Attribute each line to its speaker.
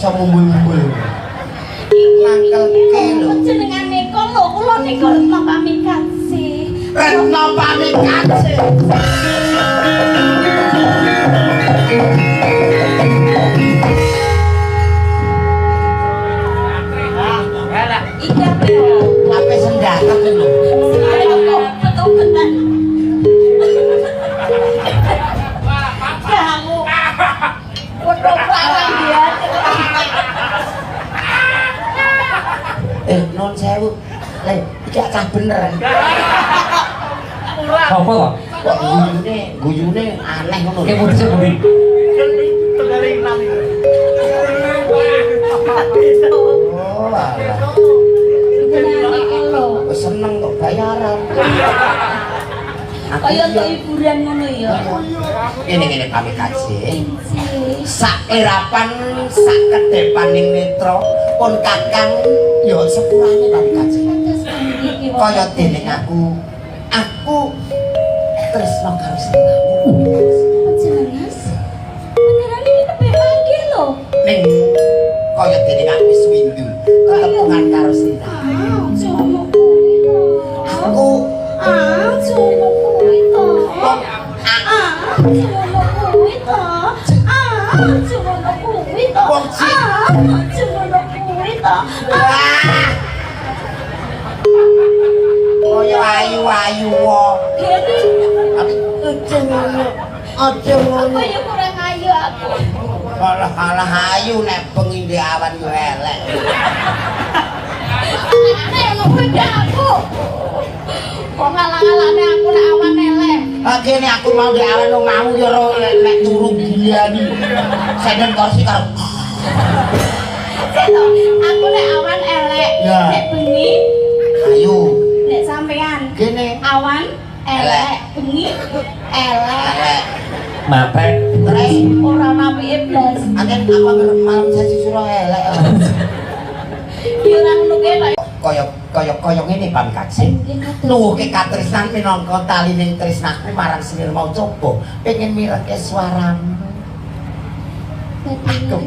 Speaker 1: iso mumbul-mumbul. Mangkel ki lho.
Speaker 2: Jenengane kula kula niku Retno Pamikasi.
Speaker 1: Retno Pamikasi.
Speaker 2: Iya,
Speaker 1: Lape sendaket lho.
Speaker 2: Betul-betul. Kamu. Waduh, parah dia.
Speaker 1: Non sewu. Le, iki cah bener.
Speaker 3: Apa kok?
Speaker 1: Kok guyune aneh ngono.
Speaker 3: Ki mesti sepundi?
Speaker 1: Tegale ilang iki. Oh, alah.
Speaker 2: Jenengane elo.
Speaker 1: Wis seneng kok bayaran.
Speaker 2: Kaya untuk hiburan ngono ya.
Speaker 1: Ini Pamikasi.
Speaker 2: Inci.
Speaker 1: Sak lirapan, sak kedepaning netra pun kakang ya sepurane Pamikasi. Kaya dene aku tresno karo senengku.
Speaker 2: Jelas. Beneran iki tepe lagi lho.
Speaker 1: Ning kaya dene aku wis windu ketepungan karo senengku.
Speaker 2: Jono kuwi lho.
Speaker 1: Aku
Speaker 2: Jono kuwi to. Jono kuwi to. Jono kuwi to.
Speaker 1: Wong sik.
Speaker 2: Jono kuwi to.
Speaker 1: Kaya ayu-ayu wae.
Speaker 2: Kene
Speaker 1: Aja ngono. Aja ngono.
Speaker 2: kaya kurang ayu aku.
Speaker 1: Alah ayu nek bengi ndek awan yo elek.
Speaker 2: Nek ono kuwi aku. Kok ngalang-alane aku nek awan elek.
Speaker 1: Kene aku mau ndek awan wong mau yo nek turu gilian. Senen kursi karo.
Speaker 2: Seto, aku nek awan elek.
Speaker 1: Ya.
Speaker 2: Nek bengi
Speaker 1: Ayu.
Speaker 2: nek sampean.
Speaker 1: Kene
Speaker 2: Awan elek, bengi elek.
Speaker 3: Matek.
Speaker 1: terus
Speaker 2: Ora napi blas.
Speaker 1: agen apa malam sasi surah elek.
Speaker 2: Ya ora ngono ki lho.
Speaker 1: Kaya ngene Pamikasi. Nuwuhke katresnan minangka talining tresnaku marang Semir mau coba pengen mireke swaramu.
Speaker 2: Ngono